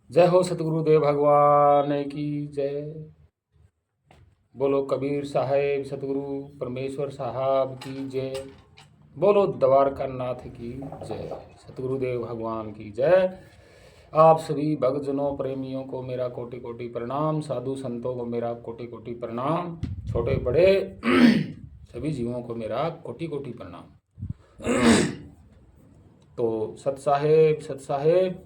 जय हो सतगुरुदेव भगवान की जय। बोलो कबीर साहेब सतगुरु परमेश्वर साहब की जय। बोलो द्वारका नाथ की जय। सतगुरुदेव भगवान की जय। आप सभी भक्तजनों प्रेमियों को मेरा कोटि कोटि प्रणाम। साधु संतों को मेरा कोटि कोटि प्रणाम। छोटे बड़े सभी जीवों को मेरा कोटि कोटि प्रणाम। तो सत साहेब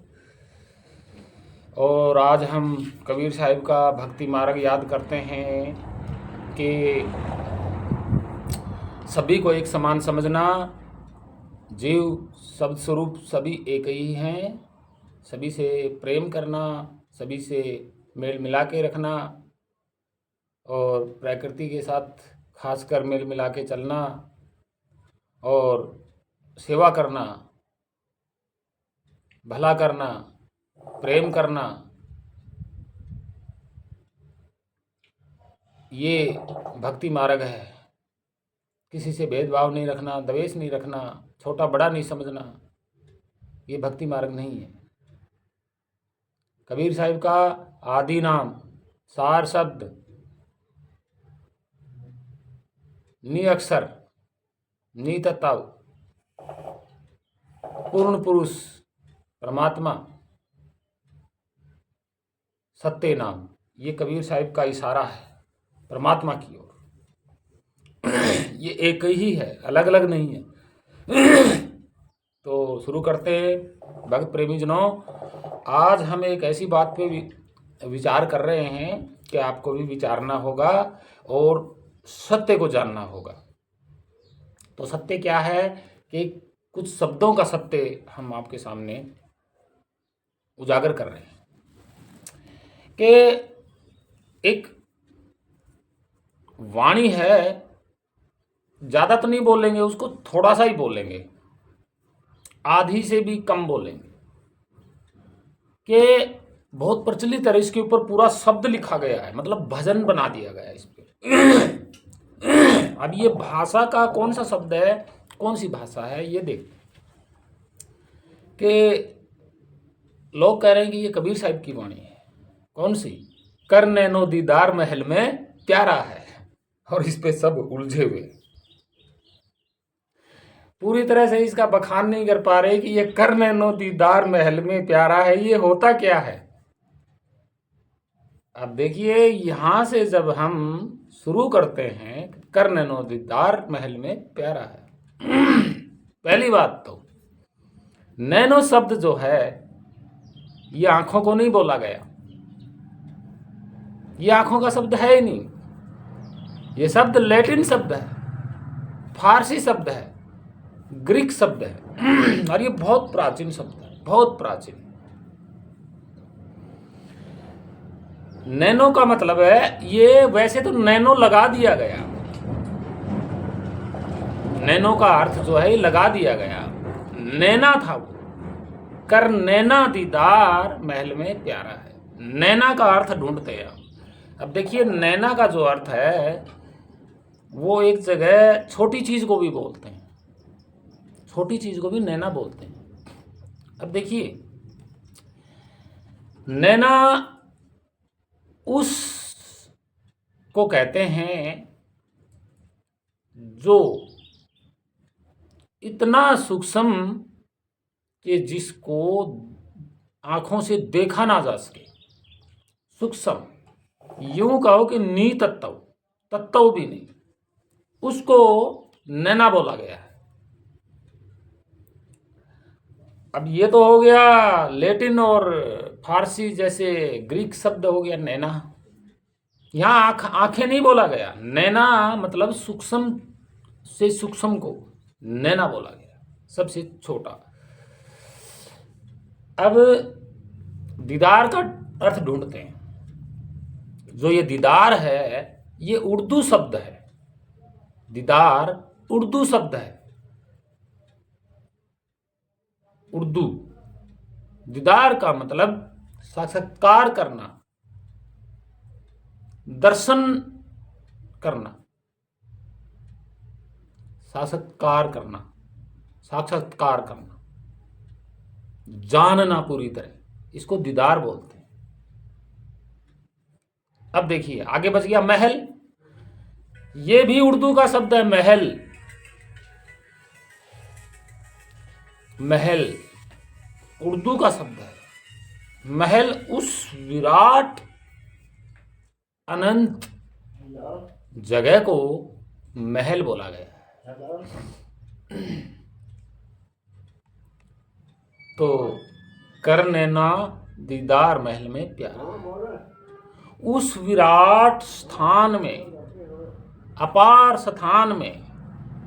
और आज हम कबीर साहिब का भक्ति मार्ग याद करते हैं कि सभी को एक समान समझना, जीव शब्द स्वरूप सभी एक ही हैं, सभी से प्रेम करना, सभी से मेल मिला के रखना और प्रकृति के साथ खासकर मेल मिला के चलना और सेवा करना, भला करना, प्रेम करना, ये भक्ति मार्ग है। किसी से भेदभाव नहीं रखना, द्वेष नहीं रखना, छोटा बड़ा नहीं समझना, ये भक्ति मार्ग नहीं है। कबीर साहिब का आदि नाम सार शब्द नि अक्षर नि तत्व पूर्ण पुरुष परमात्मा सत्य नाम, ये कबीर साहिब का इशारा है परमात्मा की ओर। ये एक ही है, अलग अलग नहीं है। तो शुरू करते हैं भक्त प्रेमी जनों। आज हम एक ऐसी बात पे विचार कर रहे हैं कि आपको भी विचारना होगा और सत्य को जानना होगा। तो सत्य क्या है कि कुछ शब्दों का सत्य हम आपके सामने उजागर कर रहे हैं कि एक वाणी है, ज़्यादा तो नहीं बोलेंगे, उसको थोड़ा सा ही बोलेंगे, आधी से भी कम बोलेंगे, कि बहुत प्रचलित है। इसके ऊपर पूरा शब्द लिखा गया है, मतलब भजन बना दिया गया है इस पे। अब ये भाषा का कौन सा शब्द है, कौन सी भाषा है, ये देख कि लोग कह रहे हैं कि ये कबीर साहिब की वाणी है। कौन सी? कर नैनो दीदार महल में प्यारा है। और इस पे सब उलझे हुए, पूरी तरह से इसका बखान नहीं कर पा रहे कि ये कर नैनो दीदार महल में प्यारा है, ये होता क्या है। अब देखिए, यहां से जब हम शुरू करते हैं कर नैनो दीदार महल में प्यारा है, पहली बात तो नैनो शब्द जो है ये आंखों को नहीं बोला गया, ये आंखों का शब्द है ही नहीं। ये शब्द लैटिन शब्द है, फारसी शब्द है, ग्रीक शब्द है और ये बहुत प्राचीन शब्द है, बहुत प्राचीन। नैनो का मतलब है, ये वैसे तो नैनो लगा दिया गया, नैनो का अर्थ जो है लगा दिया गया, नैना था वो। कर नैना दीदार महल में प्यारा है, नैना का अर्थ ढूंढते हैं। अब देखिए, नैना का जो अर्थ है वो एक जगह छोटी चीज को भी बोलते हैं, छोटी चीज को भी नैना बोलते हैं। अब देखिए, नैना उस को कहते हैं जो इतना सूक्ष्म कि जिसको आंखों से देखा ना जा सके, सूक्ष्म। यूं कहो कि नी तत्व, तत्व भी नहीं, उसको नैना बोला गया है। अब ये तो हो गया लैटिन और फारसी जैसे ग्रीक शब्द हो गया नैना। यहां आंखें नहीं बोला गया, नैना मतलब सूक्ष्म से सूक्ष्म को नैना बोला गया, सबसे छोटा। अब दीदार का अर्थ ढूंढते हैं। जो ये दीदार है ये उर्दू शब्द है, दीदार उर्दू शब्द है, उर्दू। दीदार का मतलब साक्षात्कार करना, दर्शन करना, साक्षात्कार करना, साक्षात्कार करना, जानना पूरी तरह, इसको दीदार बोलते हैं। अब देखिए आगे बच गया महल। ये भी उर्दू का शब्द है महल। महल उर्दू का शब्द है। महल उस विराट अनंत जगह को महल बोला गया है। तो कर नैना दीदार महल में प्यारा, उस विराट स्थान में, अपार स्थान में,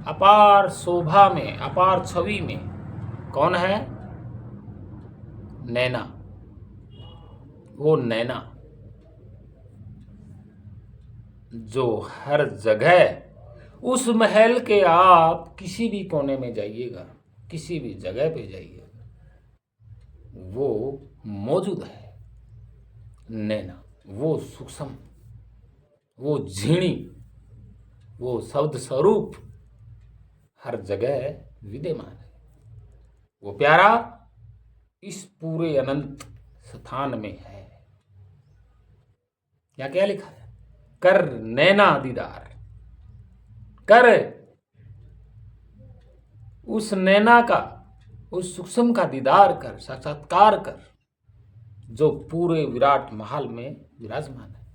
अपार शोभा में, अपार छवि में कौन है? नैना। वो नैना जो हर जगह, उस महल के आप किसी भी कोने में जाइएगा, किसी भी जगह पे जाइएगा, वो मौजूद है। नैना वो सूक्ष्म, वो झीणी, वो शब्द स्वरूप हर जगह विद्यमान है। वो प्यारा इस पूरे अनंत स्थान में है। या क्या लिखा है? कर नैना दीदार, कर उस नैना का, उस सूक्ष्म का दीदार कर, साक्षात्कार कर, जो पूरे विराट महल में विराजमान है।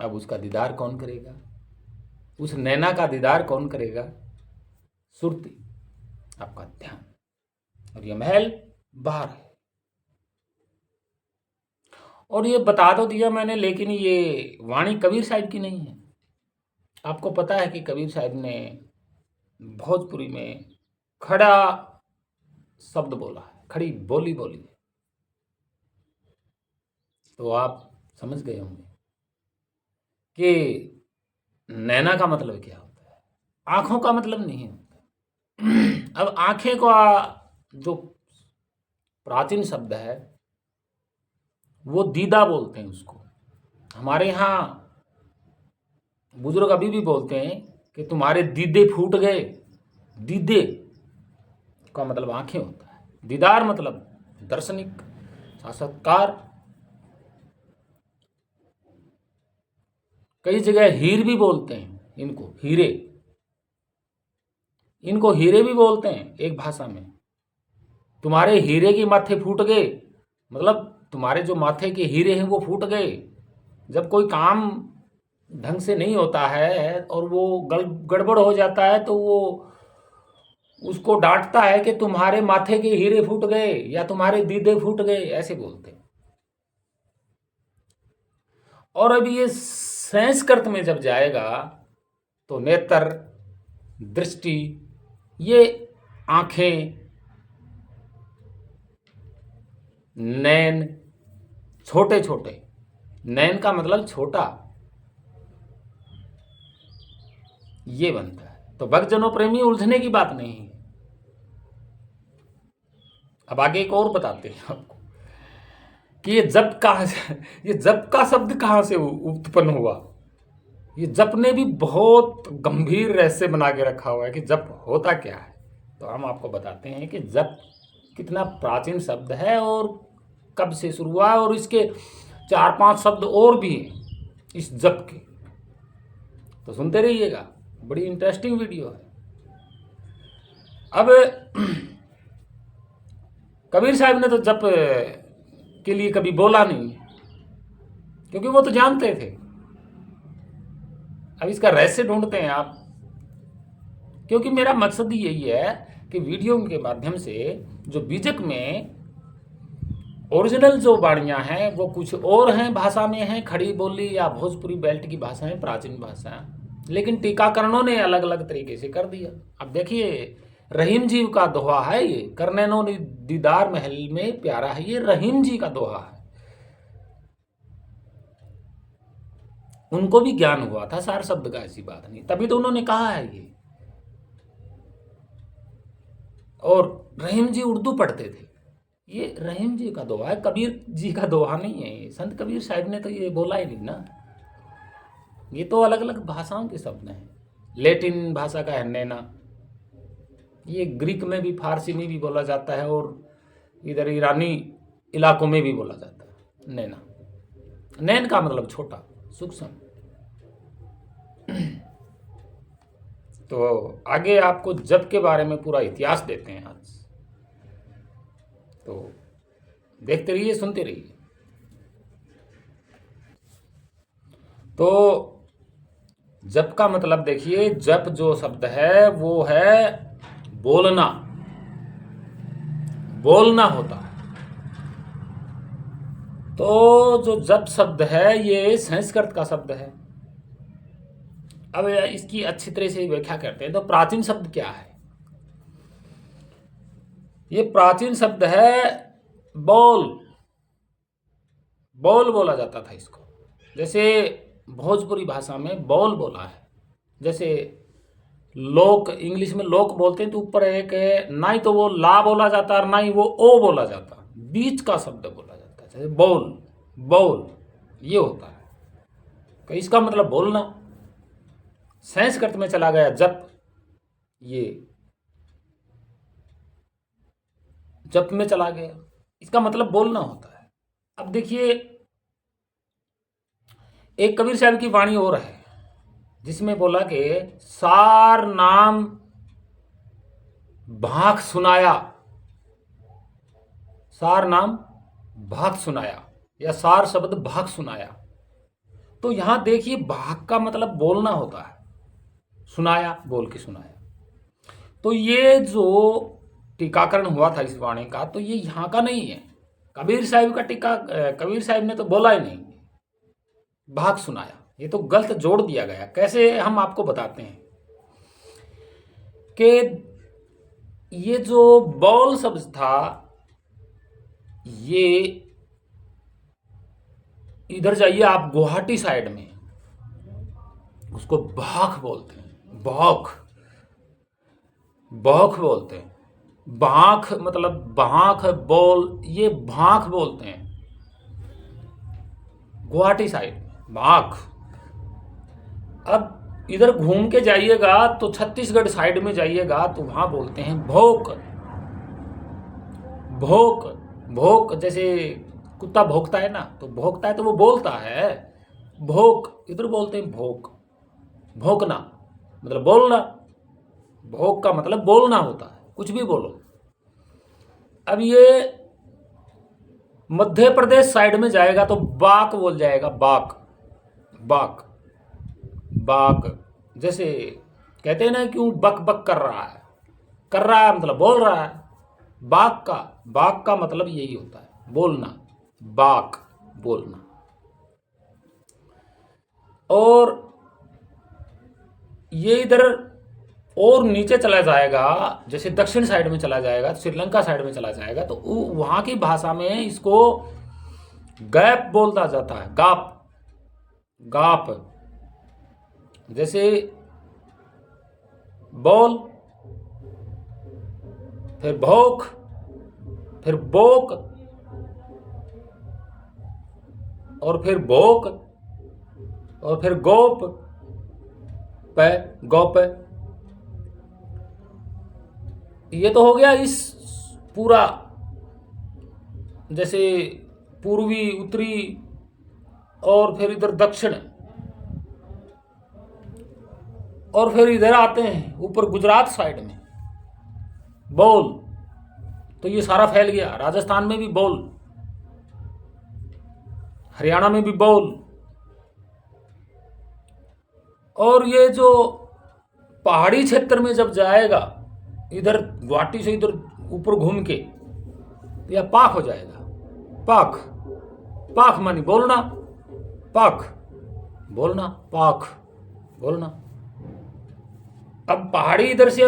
अब उसका दीदार कौन करेगा? उस नैना का दीदार कौन करेगा? सुरती, आपका ध्यान। और ये महल बाहर है। और ये बता तो दिया मैंने, लेकिन ये वाणी कबीर साहिब की नहीं है। आपको पता है कि कबीर साहिब ने भोजपुरी में खड़ा शब्द बोला है, खड़ी बोली बोली है। तो आप समझ गए होंगे कि नैना का मतलब क्या होता है। आंखों का मतलब नहीं होता। अब आंखें का जो प्राचीन शब्द है वो दीदा बोलते हैं उसको। हमारे यहाँ बुजुर्ग अभी भी बोलते हैं कि तुम्हारे दीदे फूट गए। दीदे का मतलब आंखें होता है, दीदार मतलब दर्शनिक साक्षात्कार। कई जगह हीर भी बोलते हैं इनको, हीरे। इनको हीरे भी बोलते हैं एक भाषा में। तुम्हारे हीरे के माथे फूट गए, मतलब तुम्हारे जो माथे के हीरे हैं वो फूट गए। जब कोई काम ढंग से नहीं होता है और वो गड़बड़ हो जाता है तो वो उसको डांटता है कि तुम्हारे माथे के हीरे फूट गए या तुम्हारे दीदे फूट गए, ऐसे बोलते हैं। और अब ये संस्कृत में जब जाएगा तो नेत्र, दृष्टि, ये आंखें, नैन, छोटे छोटे, नैन का मतलब छोटा, ये बनता है। तो भक्तजनों प्रेमी उलझने की बात नहीं है। अब आगे एक और बताते हैं आपको कि ये जप का शब्द कहां से उत्पन्न हुआ। ये जप ने भी बहुत गंभीर रहस्य बना के रखा हुआ है कि जप होता क्या है। तो हम आपको बताते हैं कि जप कितना प्राचीन शब्द है और कब से शुरू हुआ है, और इसके 4-5 शब्द और भी हैं इस जप के। तो सुनते रहिएगा, बड़ी इंटरेस्टिंग वीडियो है। अब कबीर साहब ने तो जप के लिए कभी बोला नहीं, क्योंकि वो तो जानते थे। अब इसका रहस्य ढूंढते हैं आप, क्योंकि मेरा मकसद ही यही है कि वीडियो के माध्यम से जो बीजक में ओरिजिनल जो वाणियाँ हैं वो कुछ और हैं, भाषा में हैं, खड़ी बोली या भोजपुरी बेल्ट की भाषाएं, प्राचीन भाषा, लेकिन टीकाकरणों ने अलग अलग तरीके से कर दिया। अब देखिए रहीम जी का दोहा है ये, कर नैनो दीदार महल में प्यारा है, ये रहीम जी का दोहा है। उनको भी ज्ञान हुआ था सार शब्द का, ऐसी बात नहीं, तभी तो उन्होंने कहा है ये। और रहीम जी उर्दू पढ़ते थे। ये रहीम जी का दोहा है, कबीर जी का दोहा नहीं है ये। संत कबीर साहिब ने तो ये बोला ही नहीं ना। ये तो अलग अलग भाषाओं के शब्द हैं। लैटिन भाषा का है नैना, ये ग्रीक में भी, फारसी में भी बोला जाता है, और इधर ईरानी इलाकों में भी बोला जाता है नैना। नैन का मतलब छोटा, सूक्ष्म। तो आगे आपको जप के बारे में पूरा इतिहास देते हैं आज, तो देखते रहिए, सुनते रहिए। तो जप का मतलब देखिए, जप जो शब्द है वो है बोलना, बोलना होता है। तो जो जप शब्द है ये संस्कृत का शब्द है। अब इसकी अच्छी तरह से व्याख्या करते हैं। तो प्राचीन शब्द क्या है? ये प्राचीन शब्द है बोल। बोल बोला जाता था इसको। जैसे भोजपुरी भाषा में बोल बोला है। जैसे लोक, इंग्लिश में लोक बोलते हैं तो ऊपर एक ना ही तो वो ला बोला जाता और ना ही वो ओ बोला जाता, बीच का शब्द बोला जाता है। जैसे बोल, बोल ये होता है। तो इसका मतलब बोलना। संस्कृत में चला गया जप, ये जप में चला गया, इसका मतलब बोलना होता है। अब देखिए, एक कबीर साहब की वाणी और है जिसमें बोला कि सार नाम भाख सुनाया, सार नाम भाग सुनाया, या सार शब्द भाग सुनाया। तो यहां देखिए, भाग का मतलब बोलना होता है, सुनाया बोल के सुनाया। तो ये जो टीकाकरण हुआ था इस वाणी का, तो ये यहां का नहीं है। कबीर साहब का टीका, कबीर साहब ने तो बोला ही नहीं, भाग सुनाया। ये तो गलत जोड़ दिया गया। कैसे, हम आपको बताते हैं कि ये जो बौल शब्द था, ये इधर जाइए आप गुवाहाटी साइड में, उसको भाख बोलते हैं। भाख, भाख बोलते हैं। भाख मतलब भाख, बोल, ये भाख बोलते हैं गुवाहाटी साइड में, भाख। अब इधर घूम के जाइएगा तो छत्तीसगढ़ साइड में जाइएगा तो वहां बोलते हैं भोक। भोक, भोक जैसे कुत्ता भोंकता है ना, तो भोंकता है तो वो बोलता है, भोक। इधर बोलते हैं भोक, भोंकना मतलब बोलना। भोक का मतलब बोलना होता है, कुछ भी बोलो। अब ये मध्य प्रदेश साइड में जाएगा तो बाक बोल जाएगा, बाक, बाक, बाक। जैसे कहते हैं ना, क्यों बक बक कर रहा है, कर रहा है मतलब बोल रहा है। बाक का मतलब यही होता है, बोलना, बाक, बोलना। और ये इधर और नीचे चला जाएगा, जैसे दक्षिण साइड में चला जाएगा, श्रीलंका साइड में चला जाएगा, तो वहां की भाषा में इसको गैप बोलता जाता है, गाप, गाप। जैसे बोल, फिर भोक, फिर बोक, और फिर भोक, और फिर गोप, पे, गोप। ये तो हो गया इस पूरा, जैसे पूर्वी, उत्तरी, और फिर इधर दक्षिण, और फिर इधर आते हैं ऊपर गुजरात साइड में बोल। तो ये सारा फैल गया। राजस्थान में भी बोल, हरियाणा में भी बोल। और ये जो पहाड़ी क्षेत्र में जब जाएगा, इधर गुवाहाटी से इधर ऊपर घूम के, तो यह पाख हो जाएगा, पाख। पाख मानी बोलना, पाख बोलना, पाख बोलना। अब पहाड़ी इधर से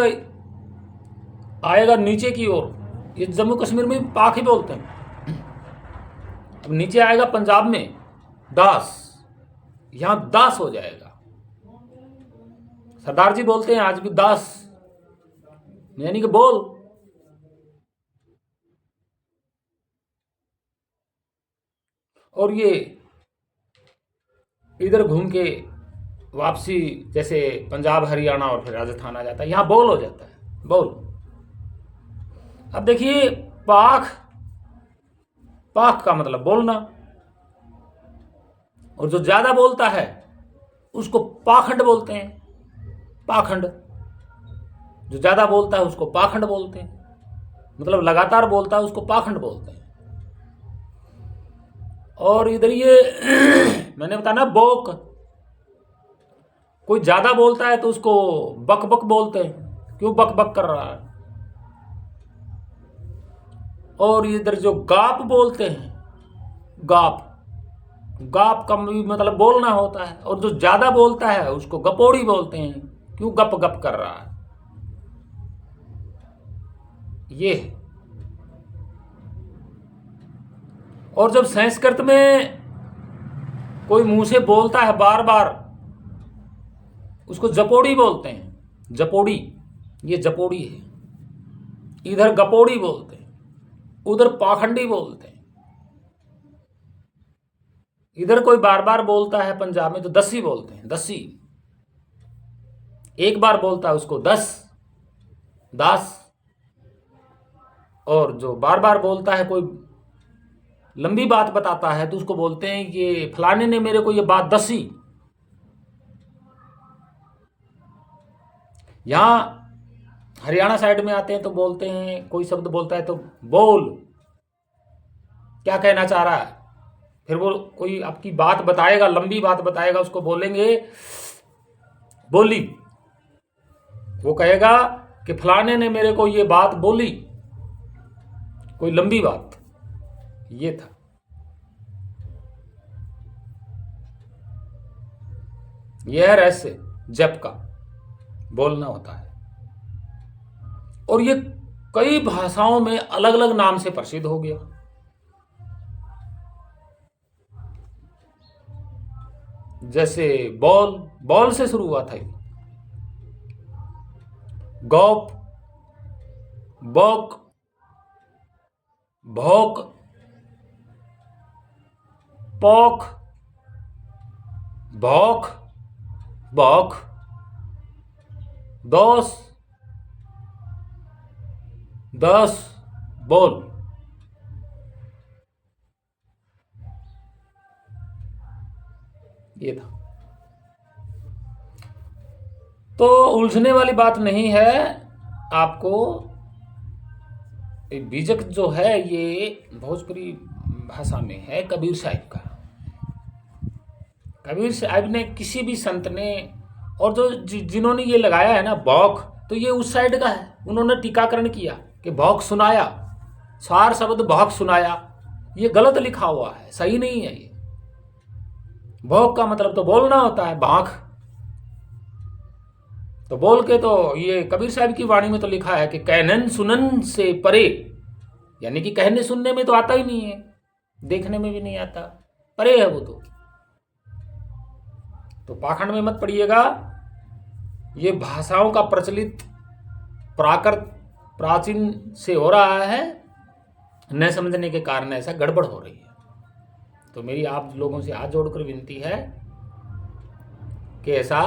आएगा नीचे की ओर, ये जम्मू कश्मीर में पाख ही बोलते हैं। अब नीचे आएगा पंजाब में दास, यहां दास हो जाएगा। सरदार जी बोलते हैं आज भी दास, यानी कि बोल। और ये इधर घूम के वापसी, जैसे पंजाब, हरियाणा और फिर राजस्थान आ जाता है, यहां बोल हो जाता है, बोल। अब देखिए, पाख, पाख का मतलब बोलना। और जो ज्यादा बोलता है उसको पाखंड बोलते हैं। पाखंड, जो ज्यादा बोलता है उसको पाखंड बोलते हैं, मतलब लगातार बोलता है उसको पाखंड बोलते हैं। और इधर ये मैंने बताया ना बोक, कोई ज्यादा बोलता है तो उसको बक बक बोलते हैं, क्यों बक बक कर रहा है। और इधर जो गाप बोलते हैं, गाप, गाप का भी मतलब बोलना होता है। और जो ज्यादा बोलता है उसको गपोड़ी बोलते हैं, क्यों गप गप कर रहा है। ये है। और जब संस्कृत में कोई मुंह से बोलता है बार बार, उसको जपोड़ी बोलते हैं। जपोड़ी, ये जपोड़ी है। इधर गपोड़ी बोलते हैं, उधर पाखंडी बोलते हैं। इधर कोई बार बार बोलता है पंजाब में तो दसी बोलते हैं, दसी। एक बार बोलता है उसको दस, दास। और जो बार बार बोलता है, कोई लंबी बात बताता है तो उसको बोलते हैं कि फलाने ने मेरे को ये बात दसी। यहां हरियाणा साइड में आते हैं तो बोलते हैं, कोई शब्द बोलता है तो बोल, क्या कहना चाह रहा है। फिर वो कोई आपकी बात बताएगा, लंबी बात बताएगा, उसको बोलेंगे बोली। वो कहेगा कि फलाने ने मेरे को ये बात बोली, कोई लंबी बात। ये था। यह है रहस्य जप का, बोलना होता है। और ये कई भाषाओं में अलग अलग नाम से प्रसिद्ध हो गया। जैसे बॉल, बॉल से शुरू हुआ था। गौप, बौक, भौक, पौक, भौक, बौक, दोस, दस, बोल। ये था। तो उलझने वाली बात नहीं है। आपको बीजक जो है ये भोजपुरी भाषा में है कबीर साहिब का। कबीर साहिब ने, किसी भी संत ने, और जो जिन्होंने ये लगाया है ना भौक, तो ये उस साइड का है। उन्होंने टीकाकरण किया कि भौक सुनाया, सार शब्द भौक सुनाया, ये गलत लिखा हुआ है, सही नहीं है ये। भौक का मतलब तो बोलना होता है, भांख। तो बोल के, तो ये कबीर साहब की वाणी में तो लिखा है कि कहनन सुनन से परे, यानी कि कहने सुनने में तो आता ही नहीं है, देखने में भी नहीं आता, परे है वो तो पाखंड में मत पड़िएगा। ये भाषाओं का प्रचलित प्राकृत प्राचीन से हो रहा है, न समझने के कारण ऐसा गड़बड़ हो रही है। तो मेरी आप लोगों से हाथ जोड़कर विनती है कि ऐसा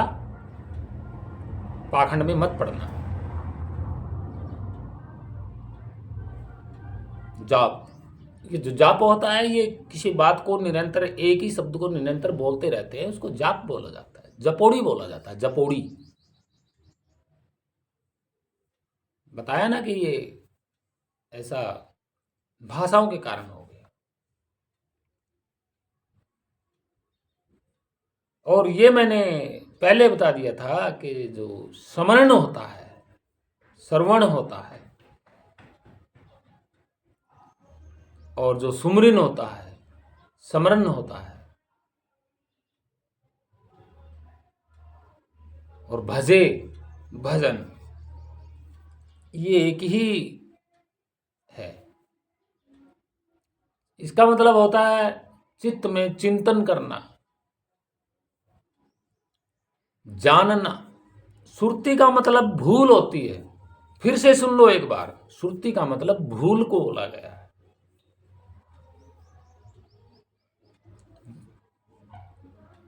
पाखंड में मत पड़ना। जाप, ये जो जाप होता है, ये किसी बात को निरंतर, एक ही शब्द को निरंतर बोलते रहते हैं, उसको जाप बोला जाता है, जपोड़ी बोला जाता है, जपोड़ी। बताया ना कि ये ऐसा भाषाओं के कारण हो गया। और ये मैंने पहले बता दिया था कि जो स्मरण होता है, श्रवण होता है, और जो सुमरन होता है, स्मरण होता है, और भजे, भजन, ये एक ही है। इसका मतलब होता है चित्त में चिंतन करना, जानना। सुरती का मतलब भूल होती है। फिर से सुन लो एक बार, सुरती का मतलब भूल को बोला गया है।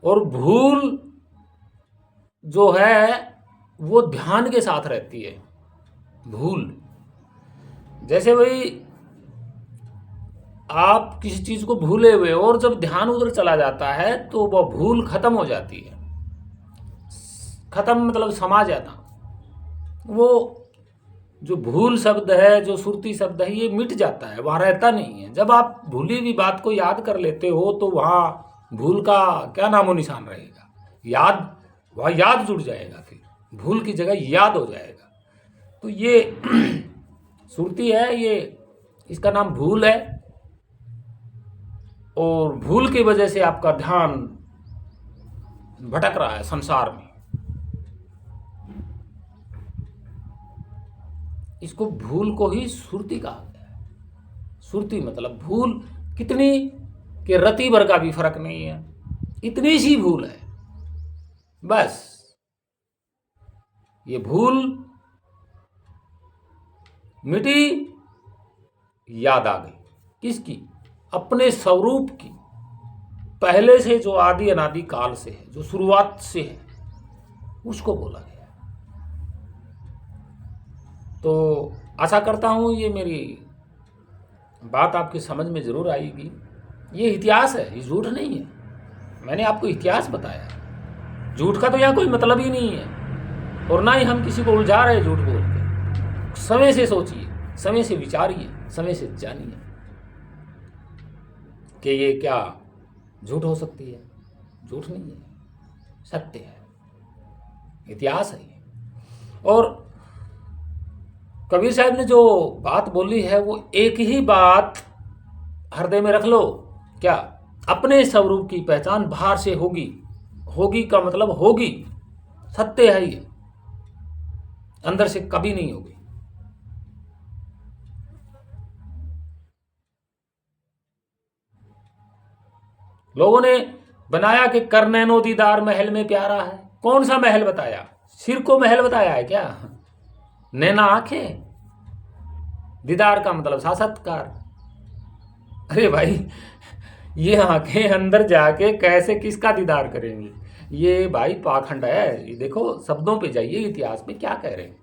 और भूल जो है वो ध्यान के साथ रहती है। भूल, जैसे भाई आप किसी चीज को भूले हुए हो और जब ध्यान उधर चला जाता है तो वह भूल खत्म हो जाती है। खत्म मतलब समा जाना। वो जो भूल शब्द है, जो सुरती शब्द है, ये मिट जाता है, वहां रहता नहीं है। जब आप भूली हुई बात को याद कर लेते हो तो वहां भूल का क्या नामो निशान रहेगा। याद, वहां याद जुड़ जाएगा, फिर भूल की जगह याद हो जाएगा। तो ये सुरती है, ये इसका नाम भूल है। और भूल की वजह से आपका ध्यान भटक रहा है संसार में। इसको भूल को ही सुरती कहा गया है। सुरती मतलब भूल कितनी कि रति भर का भी फर्क नहीं है, इतनी सी भूल है बस। ये भूल मिटी, याद आ गई। किसकी? अपने स्वरूप की, पहले से जो आदि अनादि काल से है, जो शुरुआत से है, उसको बोला गया। तो आशा करता हूं ये मेरी बात आपकी समझ में जरूर आएगी। ये इतिहास है, ये झूठ नहीं है। मैंने आपको इतिहास बताया, झूठ का तो यहाँ कोई मतलब ही नहीं है। और ना ही हम किसी को उलझा रहे झूठ बोल के। समय से सोचिए, समय से विचारिए, समय से जानिए कि ये क्या झूठ हो सकती है। झूठ नहीं है, सत्य है, इतिहास है ये। और कबीर साहब ने जो बात बोली है वो एक ही बात हृदय में रख लो। क्या? अपने स्वरूप की पहचान बाहर से होगी। होगी का मतलब होगी, सत्य है ये, अंदर से कभी नहीं होगी। लोगों ने बनाया कि कर नैनो दीदार महल में प्यारा है। कौन सा महल बताया? सिर को महल बताया है क्या? नैना आंखें, दीदार का मतलब साक्षात्कार। अरे भाई, ये आंखें अंदर जाके कैसे किसका दीदार करेंगी? ये भाई पाखंड है। ये देखो, शब्दों पे जाइए, इतिहास में क्या कह रहे हैं।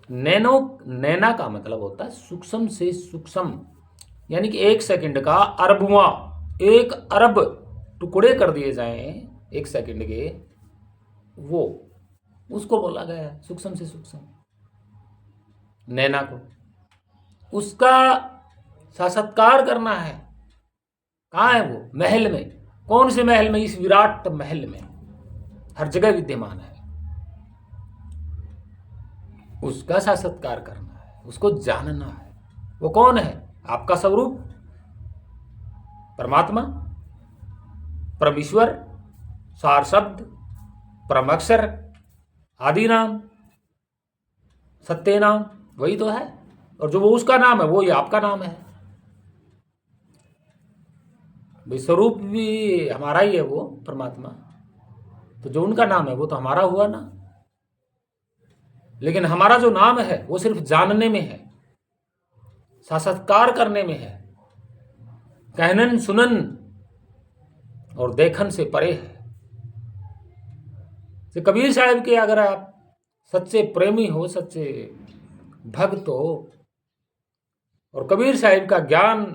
नैनो, नैना का मतलब होता है सूक्ष्म से सूक्ष्म, यानी कि 1 सेकंड का अरबवां, 1 अरब टुकड़े कर दिए जाएं 1 सेकंड के, वो उसको बोला गया है सूक्ष्म से सूक्ष्म, नैना को। उसका साक्षात्कार करना है। कहाँ है वो? महल में। कौन से महल में? इस विराट महल में, हर जगह विद्यमान है। उसका साक्षात्कार करना है, उसको जानना है। वो कौन है? आपका स्वरूप, परमात्मा, परमेश्वर, सार शब्द, परम अक्षर, आदि नाम, सत्य नाम, वही तो है। और जो वो उसका नाम है, वो ही आपका नाम है। भाई स्वरूप भी हमारा ही है वो परमात्मा, तो जो उनका नाम है वो तो हमारा हुआ ना। लेकिन हमारा जो नाम है वो सिर्फ जानने में है, साक्षात्कार करने में है, कहनन सुनन और देखन से परे है। तो कबीर साहब के अगर आप सच्चे प्रेमी हो, सच्चे भक्त हो, और कबीर साहब का ज्ञान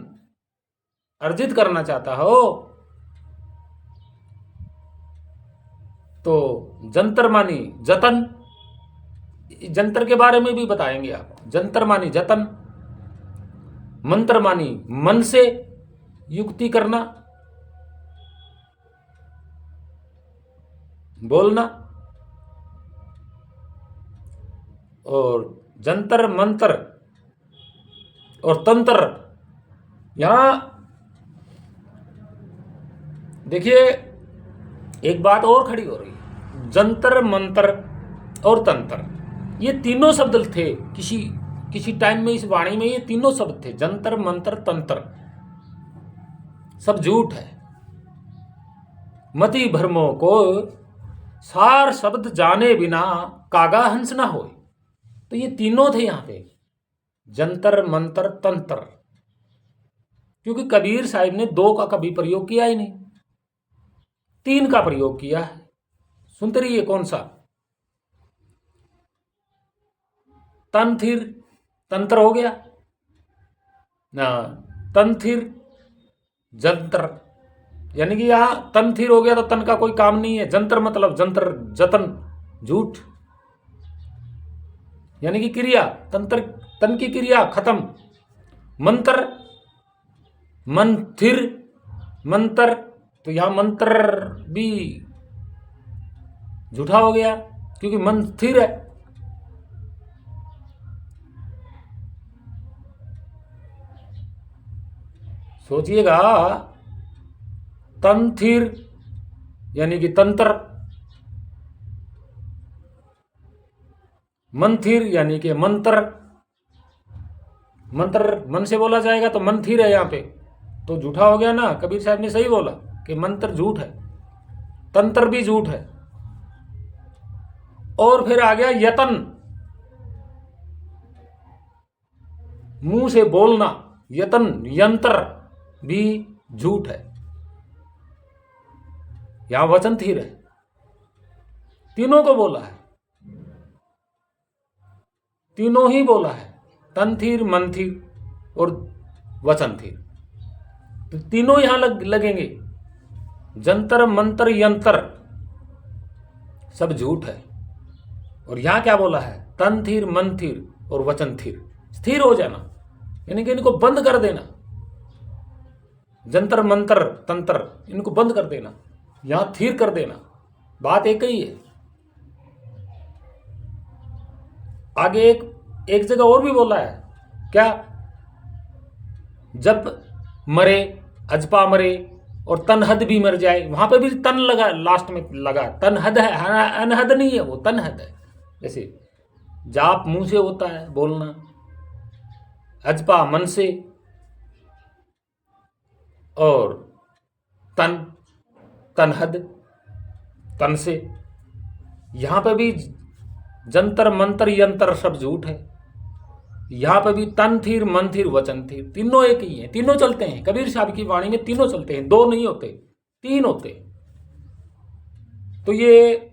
अर्जित करना चाहता हो, तो जंतर मानी जतन, जंतर के बारे में भी बताएंगे आपको। जंतर मानी जतन, मंत्र मानी मन से युक्ति करना, बोलना। और जंतर मंत्र और तंत्र, यहां देखिए एक बात और खड़ी हो रही है। जंतर मंत्र और तंत्र, ये तीनों शब्द थे किसी टाइम में इस वाणी में। ये तीनों शब्द थे, जंतर मंत्र तंत्र। सब झूठ है। मति भ्रमों को सार शब्द जाने बिना कागा हंस ना होए। तो ये तीनों थे यहां पे, जंतर मंत्र तंत्र। क्योंकि कबीर साहिब ने 2 का कभी प्रयोग किया ही नहीं, 3 का प्रयोग किया है। सुनते रहिए कौन सा? तंथिर, तंत्र हो गया ना, तंथिर जंतर, यानी कि यहां तन थीर हो गया तो तन का कोई काम नहीं है। जंतर मतलब जंतर, जतन, झूठ, यानी कि क्रिया, तंत्र, तन की क्रिया खत्म। मंत्र, मंथिर, मंत्र, तो यहां मंत्र भी झूठा हो गया क्योंकि मन स्थिर है। सोचिएगा, तंथिर यानी कि तंत्र, मंथिर यानी कि मंत्र। मंत्र मन से बोला जाएगा तो मंथिर है यहां पे, तो झूठा हो गया ना। कबीर साहब ने सही बोला कि मंत्र झूठ है, तंत्र भी झूठ है। और फिर आ गया यतन, मुंह से बोलना, यतन, यंत्र भी झूठ है। यहां वचन थीर है, तीनों को बोला है, तीनों ही बोला है, तंथीर, मंथीर और वचन थीर, तो तीनों यहां लगेंगे। जंतर मंत्र यंत्र सब झूठ है। और यहां क्या बोला है? तंथीर, मंथीर और वचन थीर, स्थिर हो जाना, यानी कि इनको बंद कर देना। जंतर मंत्र तंत्र इनको बंद कर देना, यहां थीर कर देना, बात एक ही है। आगे एक जगह और भी बोला है, क्या? जब मरे, अजपा मरे और तनहद भी मर जाए, वहां पे भी तन लगा, लास्ट में लगा। तनहद है, अनहद नहीं है, वो तनहद है। जैसे जाप मुंह से होता है बोलना, अजपा मन से, और तन, तनहद तन से। यहां पे भी जंतर मंत्र यंत्र सब झूठ है। यहां पे भी तन थीर, मन थीर, वचन थीर, तीनों एक ही है, तीनों चलते हैं। कबीर साहब की वाणी में तीनों चलते हैं, दो नहीं होते, तीन होते। तो ये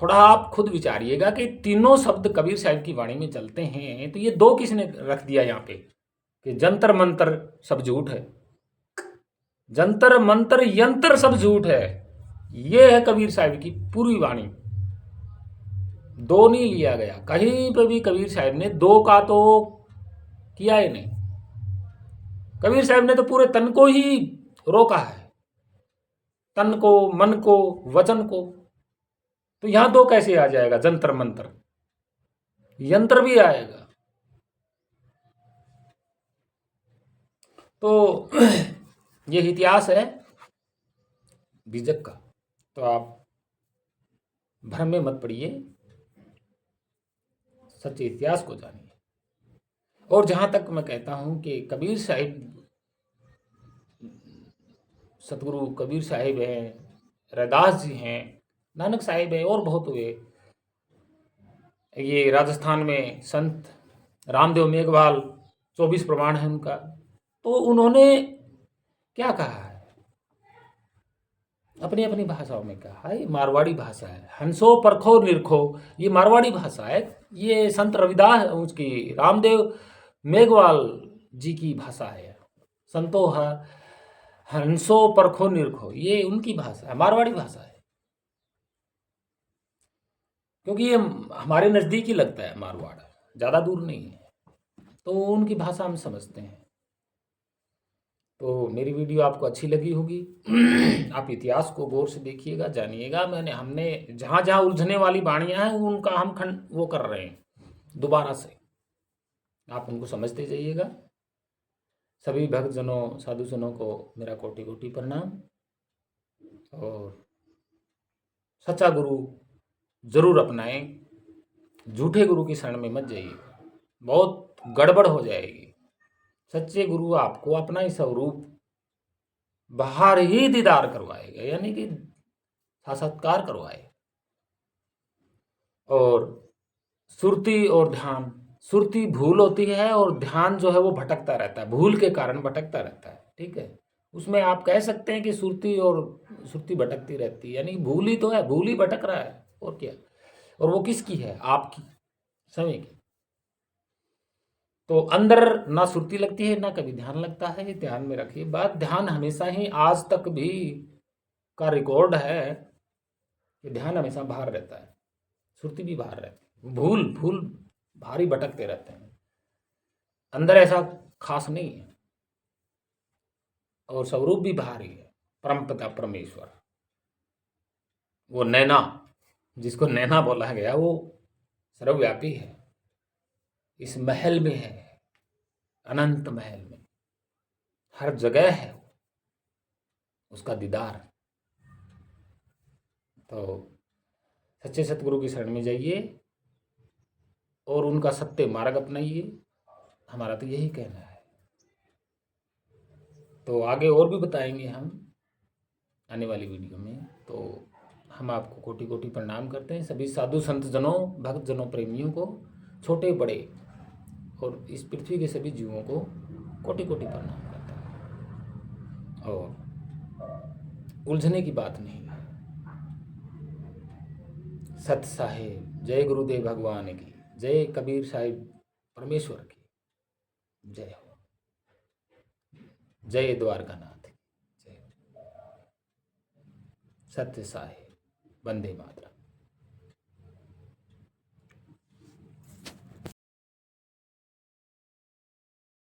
थोड़ा आप खुद विचारिएगा कि तीनों शब्द कबीर साहब की वाणी में चलते हैं, तो ये दो किसने रख दिया यहां पे कि जंतर मंत्र सब झूठ है, जंतर मंत्र यंत्र सब झूठ है। ये है कबीर साहब की पूरी वाणी, दो नहीं लिया गया कहीं पे भी। कबीर साहब ने दो का तो किया ही नहीं। कबीर साहब ने तो पूरे तन को ही रोका है, तन को, मन को, वचन को। तो यहां दो कैसे आ जाएगा? जंतर मंत्र, यंत्र भी आएगा। तो ये इतिहास है बीजक का, तो आप भ्रम में मत पड़िए, सच्चे इतिहास को जानिए। और जहां तक मैं कहता हूं कि कबीर साहिब, सतगुरु कबीर साहिब हैं, रैदास जी हैं, नानक साहिब हैं, और बहुत हुए। ये राजस्थान में संत रामदेव मेघवाल, 24 प्रमाण है उनका। तो उन्होंने क्या कहा है? अपनी अपनी भाषाओं में कहा है। मारवाड़ी भाषा है, हंसो परखो निरखो, ये मारवाड़ी भाषा है। ये संत रविदास, उसकी रामदेव मेघवाल जी की भाषा है। संतो हंसो परखो निरखो, ये उनकी भाषा है, मारवाड़ी भाषा है। क्योंकि ये हमारे नज़दीक ही लगता है, मारवाड़ ज़्यादा दूर नहीं है, तो उनकी भाषा हम समझते हैं। तो मेरी वीडियो आपको अच्छी लगी होगी। आप इतिहास को गौर से देखिएगा, जानिएगा। हमने जहाँ जहाँ उलझने वाली वाणियाँ हैं उनका हम खंड वो कर रहे हैं दोबारा से, आप उनको समझते जाइएगा। सभी भक्तजनों, साधुजनों को मेरा कोटि कोटि प्रणाम। और सच्चा गुरु जरूर अपनाएं, झूठे गुरु की शरण में मत जाइए, बहुत गड़बड़ हो जाएगी। सच्चे गुरु आपको अपना ही स्वरूप बाहर ही दीदार करवाएगा, यानी कि साक्षात्कार करवाए। और सुरती और ध्यान, सुरती भूल होती है और ध्यान जो है वो भटकता रहता है, भूल के कारण भटकता रहता है। ठीक है, उसमें आप कह सकते हैं कि सुरती भटकती रहती है, यानी भूल ही तो है, भूल ही भटक रहा है, और क्या। और वो किसकी है? आपकी, समय की। तो अंदर ना सुर्ती लगती है ना कभी ध्यान लगता है। ये ध्यान में रखिए बात। ध्यान हमेशा ही, आज तक भी का रिकॉर्ड है कि ध्यान हमेशा बाहर रहता है, सुर्ती भी बाहर रहती है, भूल भूल भारी भटकते रहते हैं। अंदर ऐसा खास नहीं है, और स्वरूप भी बाहर ही है। परमपिता परमेश्वर, वो नैना, जिसको नैना बोला गया, वो सर्वव्यापी है, इस महल में है, अनंत महल में हर जगह है उसका दीदार। तो सच्चे सतगुरु की शरण में जाइए और उनका सत्य मार्ग अपनाइए, हमारा तो यही कहना है। तो आगे और भी बताएंगे हम आने वाली वीडियो में। तो हम आपको कोटि कोटि प्रणाम करते हैं, सभी साधु संत जनों, भक्त जनों, प्रेमियों को, छोटे बड़े, और इस पृथ्वी के सभी जीवों को कोटि कोटि प्रणाम करता है। और उलझने की बात नहीं है। सत साहेब, जय गुरुदेव भगवान की जय, कबीर साहिब परमेश्वर की जय हो, जय द्वारकानाथ की जय। सत्य साहेब, वंदे मातरम।